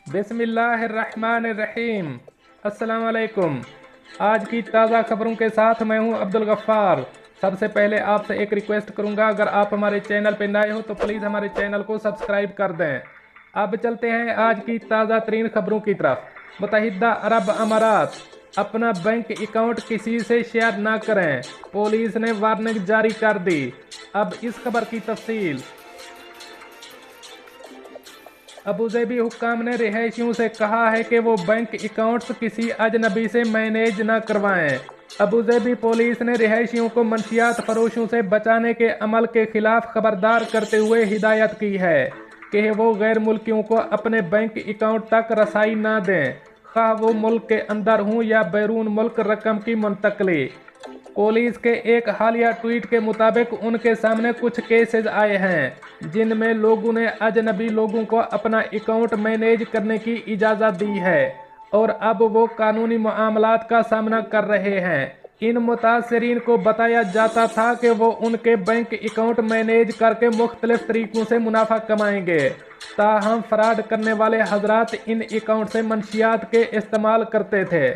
बिस्मिल्लाहिर्रहमानिर्रहीम। अस्सलाम वालेकुम। आज की ताज़ा खबरों के साथ मैं हूं अब्दुल गफ्फार। सबसे पहले आपसे एक रिक्वेस्ट करूंगा, अगर आप हमारे चैनल पर नए हो तो प्लीज़ हमारे चैनल को सब्सक्राइब कर दें। अब चलते हैं आज की ताज़ा तरीन खबरों की तरफ। मुत्तहिदा अरब अमारात, अपना बैंक अकाउंट किसी से शेयर ना करें, पुलिस ने वार्निंग जारी कर दी। अब इस खबर की तफसील। अबूधाबी हुक्काम ने रिहायशियों से कहा है कि वो बैंक अकाउंट्स किसी अजनबी से मैनेज न करवाएं। अबूधाबी पुलिस ने रिहायशियों को मंशियात फरोशों से बचाने के अमल के खिलाफ खबरदार करते हुए हिदायत की है कि वो गैर मुल्कियों को अपने बैंक अकाउंट तक रसाई न दें, खा वो मुल्क के अंदर हों या बैरून मुल्क रकम की मुंतकली। पुलिस के एक हालिया ट्वीट के मुताबिक उनके सामने कुछ केसेस आए हैं जिनमें लोगों ने अजनबी लोगों को अपना अकाउंट मैनेज करने की इजाज़त दी है और अब वो कानूनी मामलात का सामना कर रहे हैं। इन मुतासरीन को बताया जाता था कि वो उनके बैंक अकाउंट मैनेज करके मुख्तलिफ तरीकों से मुनाफा कमाएंगे, ताहम फ्रॉड करने वाले हजरात इन अकाउंट से मंशियात के इस्तेमाल करते थे।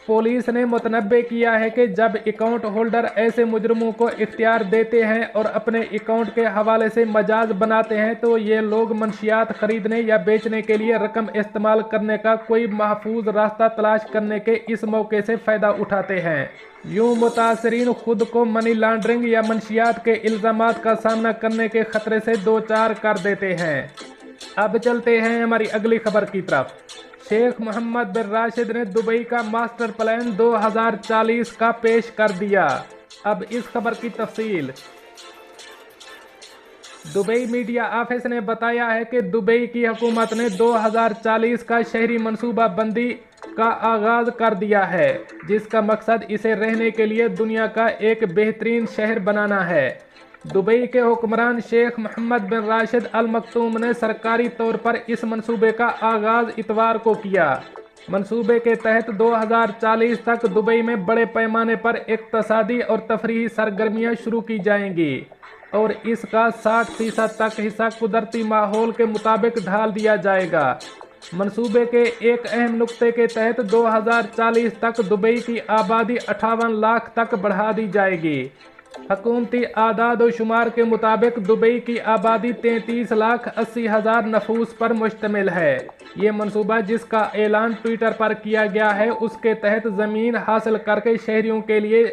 पुलिस ने मुतनब्बे किया है कि जब अकाउंट होल्डर ऐसे मुजरमों को इख्तियार देते हैं और अपने अकाउंट के हवाले से मजाज बनाते हैं तो ये लोग मंशियात खरीदने या बेचने के लिए रकम इस्तेमाल करने का कोई महफूज रास्ता तलाश करने के इस मौके से फ़ायदा उठाते हैं। यूं मुतासरीन खुद को मनी लॉन्ड्रिंग या मंशियात के इल्ज़ामात का सामना करने के खतरे से दो चार कर देते हैं। अब चलते हैं हमारी अगली खबर की तरफ। शेख मोहम्मद बिन राशिद ने दुबई का मास्टर प्लान 2040 का पेश कर दिया। अब इस खबर की तफसील। दुबई मीडिया ऑफिस ने बताया है कि दुबई की हुकूमत ने 2040 का शहरी मनसूबा बंदी का आगाज कर दिया है, जिसका मकसद इसे रहने के लिए दुनिया का एक बेहतरीन शहर बनाना है। दुबई के हुक्मरान शेख मोहम्मद बिन राशिद अल मखतूम ने सरकारी तौर पर इस मंसूबे का आगाज इतवार को किया। मंसूबे के तहत 2040 तक दुबई में बड़े पैमाने पर इक्तसादी और तफरीही सरगर्मियां शुरू की जाएंगी और इसका 60% तक हिस्सा कुदरती माहौल के मुताबिक ढाल दिया जाएगा। मंसूबे के एक अहम नुक्ते के तहत 2040 तक दुबई की आबादी 58 लाख तक बढ़ा दी जाएगी। हुकूमती आदाद व शुमार के मुताबिक दुबई की आबादी 33,80,000 नफूस पर मुश्तमिल है। ये मंसूबा, जिसका ऐलान ट्विटर पर किया गया है, उसके तहत ज़मीन हासिल करके शहरियों के लिए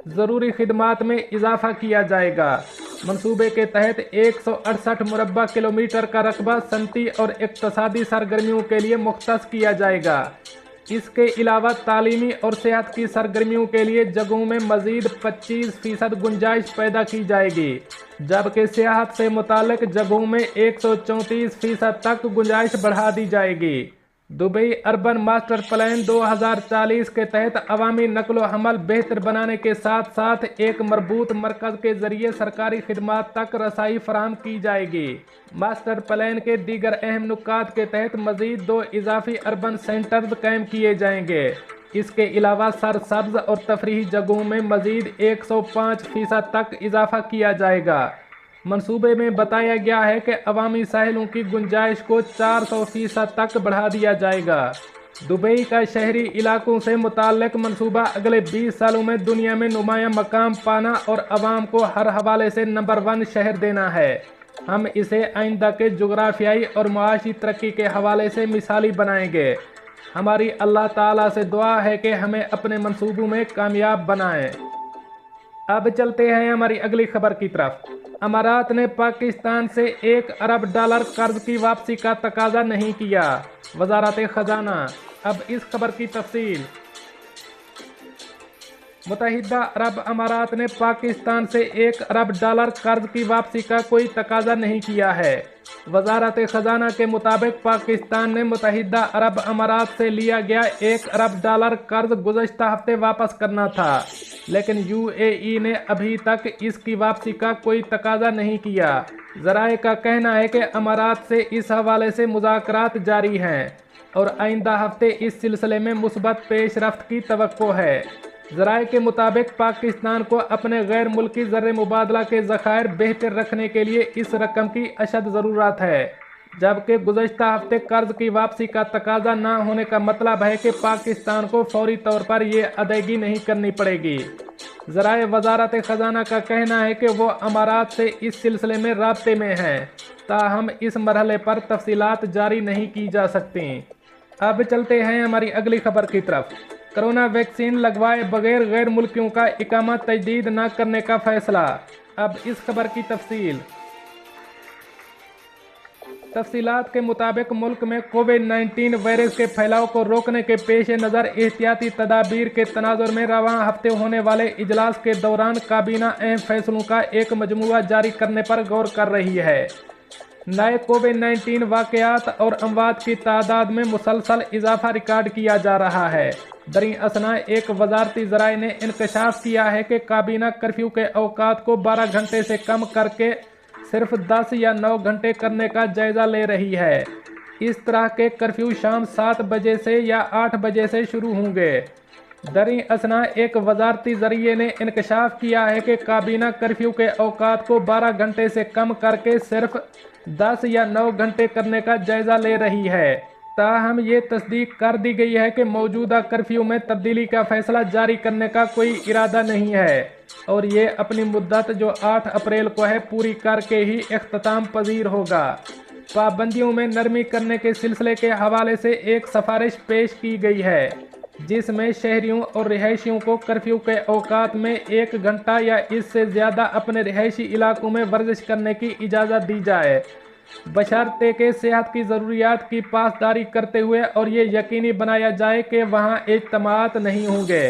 ज़रूरी खिदमात में इजाफा किया जाएगा। मंसूबे के तहत 168 मुरब्बा किलोमीटर का रकबा सनती और इक्तसादी सरगर्मियों के लिए मुख्तस किया जाएगा। इसके अलावा तालीमी और सेहत की सरगर्मियों के लिए जगहों में मजीद 25% गुंजाइश पैदा की जाएगी, जबकि सेहत से मुतालिक जगहों में 134% तक गुंजाइश बढ़ा दी जाएगी। दुबई अर्बन मास्टर प्लान 2040 के तहत अवामी नकलो हमल बेहतर बनाने के साथ साथ एक मरबूत मरकज़ के जरिए सरकारी खिदमात तक रसाई फराहम की जाएगी। मास्टर प्लान के दीगर अहम नुकात के तहत मजीद 2 इजाफी अर्बन सेंटर्स कायम किए जाएंगे। इसके अलावा सरसब्ज और तफरीही जगहों में मजीद 105% तक इजाफा किया जाएगा। मंसूबे में बताया गया है कि अवामी साहिलों की गुंजाइश को 400% तक बढ़ा दिया जाएगा। दुबई का शहरी इलाकों से मुताल्लिक मंसूबा अगले 20 सालों में दुनिया में नुमाया मकाम पाना और अवाम को हर हवाले से नंबर 1 शहर देना है। हम इसे आइंदा के जुग्राफियाई और मुआशी तरक्की के हवाले से मिसाली बनाएंगे। हमारी अल्लाह ताला से दुआ है कि हमें अपने मंसूबों में कामयाब बनाएं। अब चलते हैं हमारी अगली खबर की तरफ। अमारात ने पाकिस्तान से $1 अरब कर्ज की वापसी का तकाजा नहीं किया, वजारत खजाना। अब इस खबर की तफसील। मुत्तहिदा अरब अमारात ने पाकिस्तान से $1 अरब कर्ज की वापसी का कोई तकाजा नहीं किया है। वजारत खजाना के मुताबिक पाकिस्तान ने मुत्तहिदा अरब अमारात से लिया गया $1 अरब कर्ज गुज़श्ता हफ्ते वापस करना था, लेकिन यूएई ने अभी तक इसकी वापसी का कोई तकाजा नहीं किया। ज़राए का कहना है कि अमारात से इस हवाले से मुज़ाकरात जारी हैं और आइंदा हफ्ते इस सिलसिले में मुस्बत पेशरफ्त की तवक्को है। ज़राए के मुताबिक पाकिस्तान को अपने गैर मुल्की ज़र मुबादला के ज़खायर बेहतर रखने के लिए इस रकम की अशद ज़रूरत है। जबकि गुज़श्ता हफ्ते कर्ज की वापसी का तकाजा न होने का मतलब है कि पाकिस्तान को फौरी तौर पर ये अदायगी नहीं करनी पड़ेगी। ज़राए वजारत ख़जाना का कहना है कि वो अमारात से इस सिलसिले में राब्ते में हैं, ताहम इस मरहले पर तफसीलात जारी नहीं की जा सकती। अब चलते हैं हमारी अगली खबर की तरफ। कोरोना वैक्सीन लगवाए बगैर गैर मुल्कियों का इकामा तजदीद न करने का फैसला। अब इस खबर की तफसीलात के मुताबिक मुल्क में कोविड-19 वायरस के फैलाव को रोकने के पेश नज़र एहतियाती तदाबीर के तनाजुर में रवां हफ्ते होने वाले इजलास के दौरान काबीना अहम फैसलों का एक मजमूआ जारी करने पर गौर कर रही है। नए कोविड-19 वाक़यात और अमवात की तादाद में मुसलसल इजाफा रिकॉर्ड किया जा रहा है। दरी असना एक वजारती ज़राए ने इंकशाफ किया है कि काबीना कर्फ्यू के औकात को 12 घंटे से कम करके सिर्फ 10 या 9 घंटे करने का जायज़ा ले रही है। इस तरह के कर्फ्यू शाम 7 बजे से या 8 बजे से शुरू होंगे। दरी असना एक वजारती ज़रिए ने इंकशाफ किया है कि काबीना कर्फ्यू के औकात को 12 घंटे से कम करके सिर्फ 10 या 9 घंटे करने का जायज़ा ले रही है। ताहम ये तस्दीक कर दी गई है कि मौजूदा कर्फ्यू में तब्दीली का फैसला जारी करने का कोई इरादा नहीं है और ये अपनी मुद्दत जो 8 अप्रैल को है पूरी करके ही इख्तिताम पजीर होगा। पाबंदियों में नरमी करने के सिलसिले के हवाले से एक सिफारिश पेश की गई है, जिसमें शहरियों और रिहायशियों को कर्फ्यू के औकात में 1 घंटा या इससे ज़्यादा अपने रिहायशी इलाकों में वर्जिश करने की इजाज़त दी जाए, बशर्ते के सेहत की ज़रूरियात की पासदारी करते हुए और ये यकीनी बनाया जाए कि वहाँ इज्तिमात नहीं होंगे।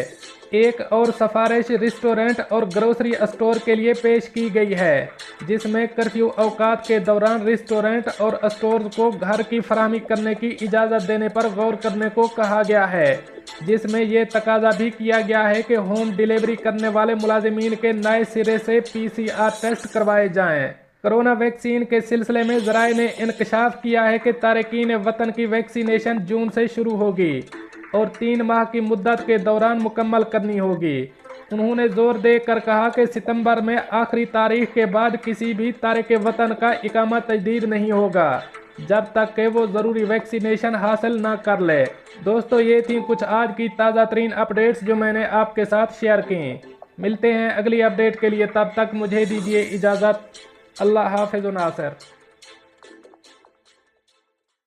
एक और सिफारिश रेस्टोरेंट और ग्रोसरी स्टोर के लिए पेश की गई है, जिसमें कर्फ्यू औकात के दौरान रेस्टोरेंट और स्टोर्स को घर की फराहमी करने की इजाज़त देने पर गौर करने को कहा गया है, जिसमें यह तकाजा भी किया गया है कि होम डिलीवरी करने वाले मुलाजिमीन के नए सिरे से PCR टेस्ट करवाए जाएँ। कोरोना वैक्सीन के सिलसिले में ज़राए ने इंकशाफ किया है कि तारकीन वतन की वैक्सीनेशन जून से शुरू होगी और 3 माह की मुद्दत के दौरान मुकम्मल करनी होगी। उन्होंने जोर देकर कहा कि सितंबर में आखिरी तारीख के बाद किसी भी तारिक वतन का इकामा तजदीद नहीं होगा जब तक कि वो ज़रूरी वैक्सीनेशन हासिल ना कर ले। दोस्तों, ये थी कुछ आज की ताज़ा तरीन अपडेट्स जो मैंने आपके साथ शेयर की। मिलते हैं अगली अपडेट के लिए, तब तक मुझे दीजिए इजाज़त। अल्लाह हाफ़िज़ नासिर।